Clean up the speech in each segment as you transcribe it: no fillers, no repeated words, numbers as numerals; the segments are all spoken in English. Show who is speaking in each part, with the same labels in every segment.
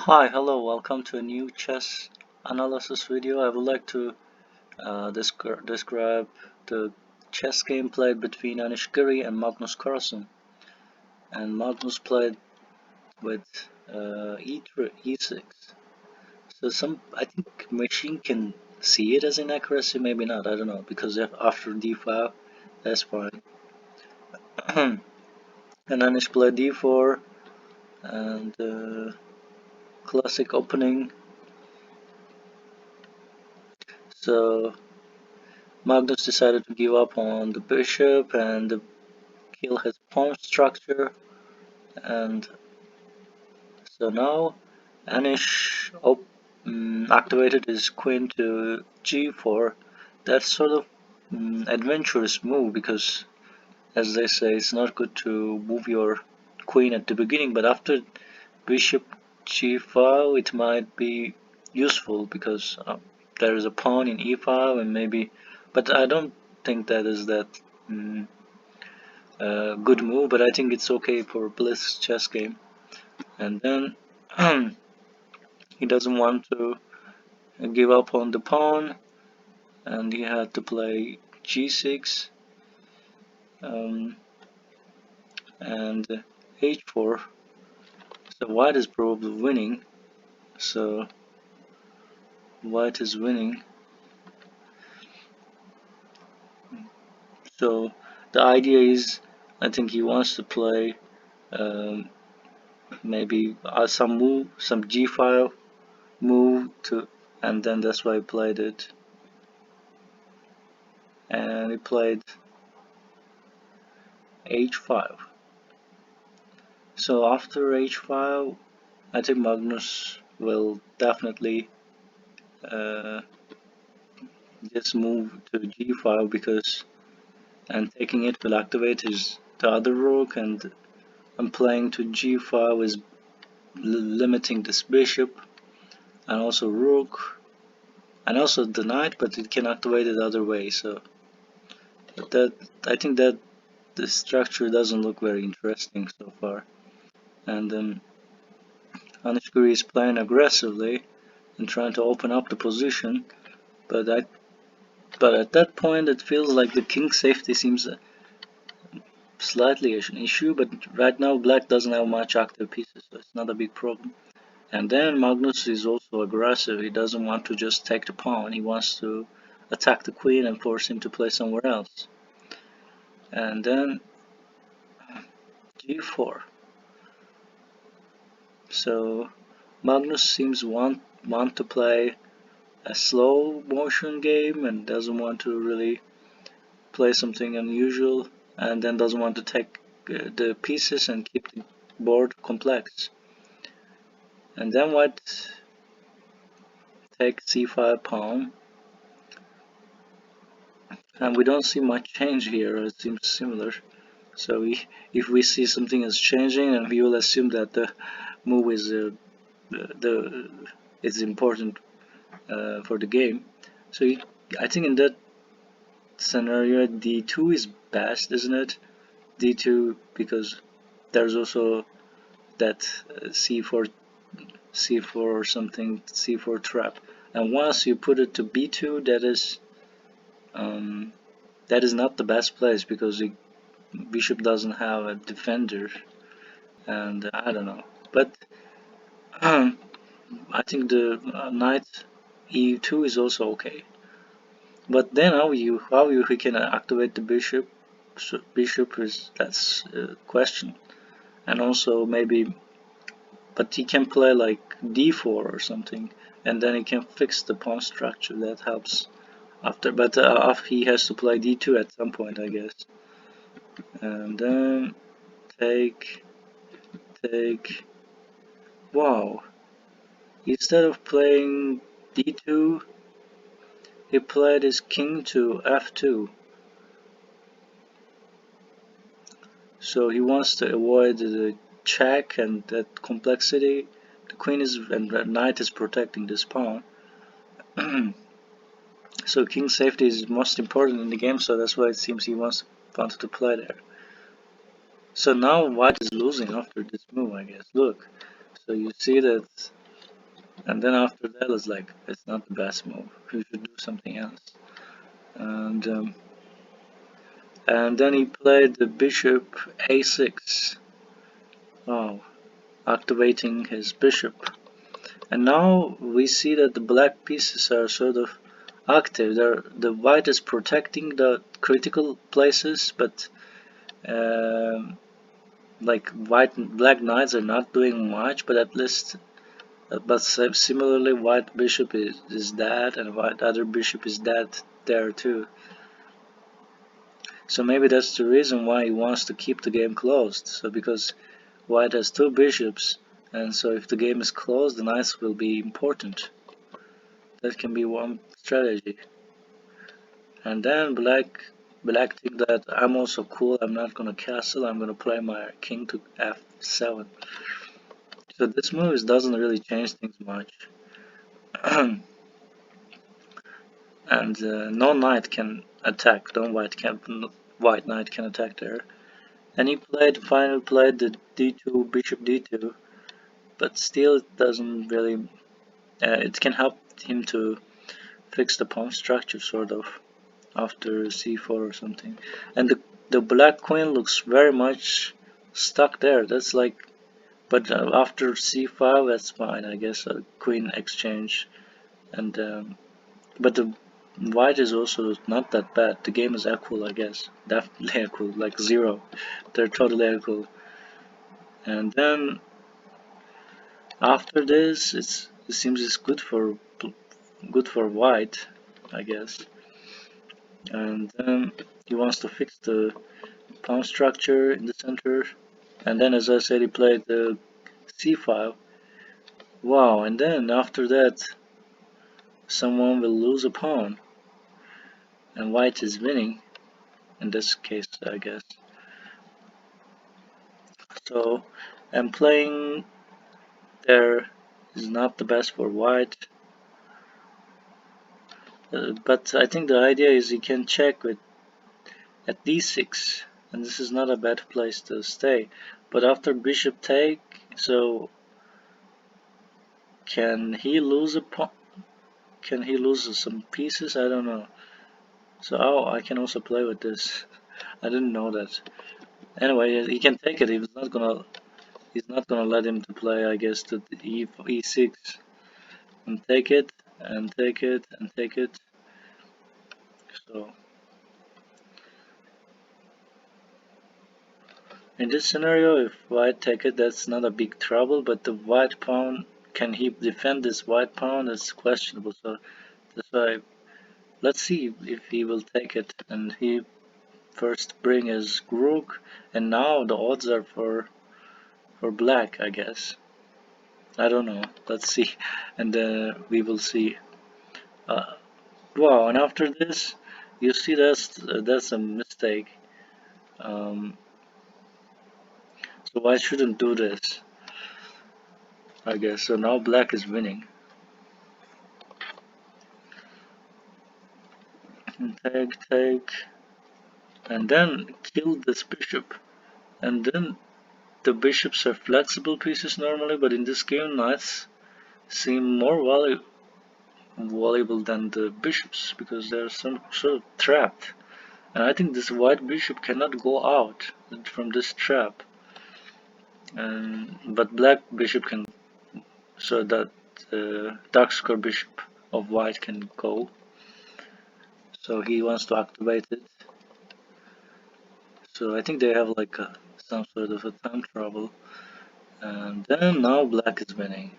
Speaker 1: Hi, hello, welcome to a new chess analysis video. I would like to describe the chess game played between Anish Giri and Magnus Carlsen. And Magnus played with e3, e6. So I think machine can see it as inaccuracy, maybe not, I don't know, because after d5, that's fine. And Anish played d4 and classic opening. So Magnus decided to give up on the bishop and kill his pawn structure, and so now Anish activated his queen to g4. That's sort of adventurous move because, as they say, it's not good to move your queen at the beginning, but after bishop g5 it might be useful because there is a pawn in e5 and maybe, but I don't think that is that good move, but I think it's okay for Blitz chess game. And then he doesn't want to give up on the pawn, and he had to play g6 and h4. So white is probably winning. So white is winning. So the idea is, I think he wants to play maybe some g5 move to, and then that's why he played it. And he played h5. So after h5, I think Magnus will definitely uh, just move to g5 because, and taking it will activate the other rook, and playing to g5 is limiting this bishop and also rook and also the knight, but it can activate it the other way. So that, I think that the structure doesn't look very interesting so far. And Anish Giri is playing aggressively and trying to open up the position, but at that point it feels like the king safety seems slightly an issue, but right now black doesn't have much active pieces, so it's not a big problem. And then Magnus is also aggressive. He doesn't want to just take the pawn, he wants to attack the queen and force him to play somewhere else. And then g4. So Magnus seems want to play a slow motion game and doesn't want to really play something unusual, and then doesn't want to take the pieces and keep the board complex. And then white takes c5 pawn, and we don't see much change here. It seems similar. So if we see something is changing, and we will assume that the move is it's important for the game. So I think in that scenario d2 is best, isn't it? d2 because there's also that c4 or something, c4 trap, and once you put it to b2, that is not the best place because the bishop doesn't have a defender, and I don't know, but I think the knight e2 is also okay. But then how you he can activate the bishop? So bishop is, that's a question. And also maybe, but he can play like d4 or something, and then he can fix the pawn structure. That helps after. But he has to play d2 at some point, I guess. And then take. Wow! Instead of playing d2, he played his king to f2. So he wants to avoid the check and that complexity. The queen is, and the knight is protecting this pawn. So king safety is most important in the game, so that's why it seems he wanted to play there. So now white is losing after this move, I guess. Look, so you see that And then after that, it's like, it's not the best move. You should do something else. And then he played the bishop a6. Wow, activating his bishop. And now we see that the black pieces are sort of active. The white is protecting the critical places, but like black knights are not doing much. But at least, but similarly, white bishop is dead, and white other bishop is dead there too. So maybe that's the reason why he wants to keep the game closed. So because white has two bishops, and so if the game is closed, the knights will be important. That can be one strategy. And then black think that I'm also cool. I'm not gonna castle. I'm gonna play my king to f7. So this move doesn't really change things much. And no knight can attack. No white knight can attack there. And he finally played the d2 bishop d2, but still it doesn't really. It can help him to fix the pawn structure sort of after c4 or something. And the black queen looks very much stuck there. That's like, but after c5 that's fine, I guess. A queen exchange, and but the white is also not that bad. The game is equal, I guess. Definitely equal, like 0. They're totally equal. And then after this, it seems it's good for white, I guess. And then he wants to fix the pawn structure in the center. And then, as I said, he played the c5. Wow, and then after that, someone will lose a pawn. And white is winning, in this case, I guess. So, and playing there is not the best for white. But I think the idea is you can check with at d6. And this is not a bad place to stay. But after bishop take, so can he lose a pawn? Can he lose some pieces? I don't know. So I can also play with this. I didn't know that. Anyway, he can take it. He's not gonna let him to play. I guess to e6 and take it and take it and take it. So in this scenario, if white take it, that's not a big trouble. But the white pawn, can he defend this white pawn? That's questionable. So that's why. Let's see if he will take it. And he first bring his rook, and now the odds are for black, I guess. I don't know. Let's see, and we will see. Uh, wow! And after this, you see that's a mistake. So I shouldn't do this, I guess. So now black is winning. And take, and then kill this bishop. And then the bishops are flexible pieces normally, but in this game, knights seem more valuable than the bishops because they're some sort of trapped. And I think this white bishop cannot go out from this trap. But black bishop can, so that dark square bishop of white can go. So he wants to activate it. So I think they have like some sort of a time trouble. And then now black is winning.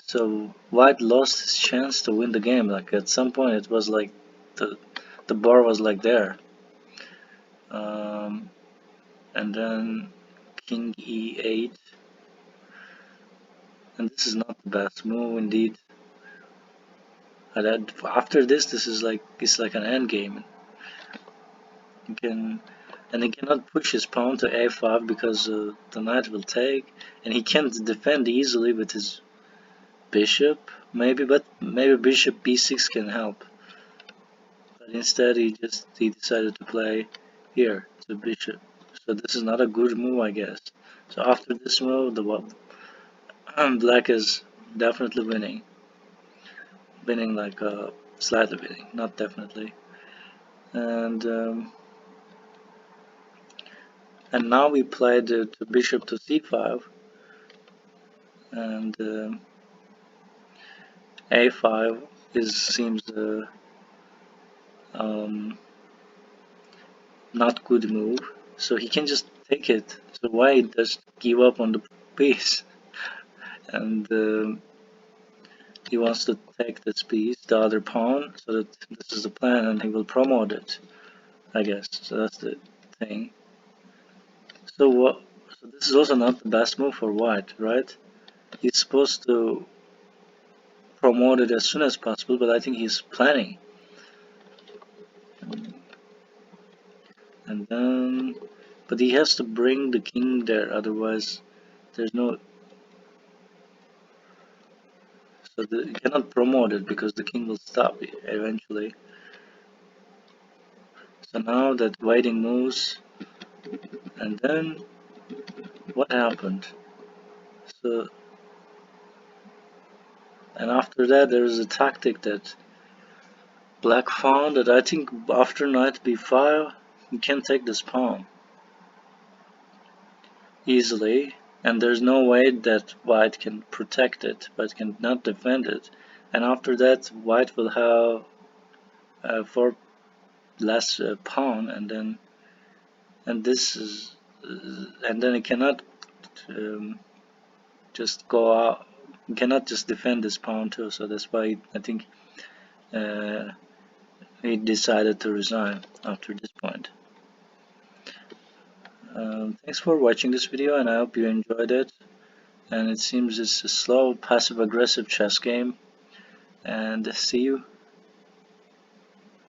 Speaker 1: So white lost his chance to win the game. Like at some point it was like the bar was like there. And then king e8. And this is not the best move indeed. And after this is like it's like an end game. He cannot push his pawn to a5 because the knight will take, and he can't defend easily with his bishop. But maybe bishop b6 can help. But instead he decided to play here to bishop. So this is not a good move, I guess. So after this move, the black is definitely winning like slightly winning, not definitely. And and now we played the bishop to c5, and a5 seems um, not good move. So he can just take it. So why just give up on the piece? And he wants to take this piece, the other pawn, so that this is the plan, and he will promote it, I guess. So that's the thing. So what? So this is also not the best move for white, right? He's supposed to promote it as soon as possible, but I think he's planning. And then, but he has to bring the king there, otherwise there's no. So you cannot promote it because the king will stop eventually. So now that waiting moves, and then what happened? So, and after that there is a tactic that black found, that I think after knight b5 you can take this pawn easily, and there's no way that white can protect it, but cannot defend it. And after that white will have 4 less pawn, and this is and then it cannot um, just go out. You cannot just defend this pawn too, so that's why I think uh, he decided to resign after this point. Thanks for watching this video, and I hope you enjoyed it. And it seems it's a slow, passive-aggressive chess game. And see you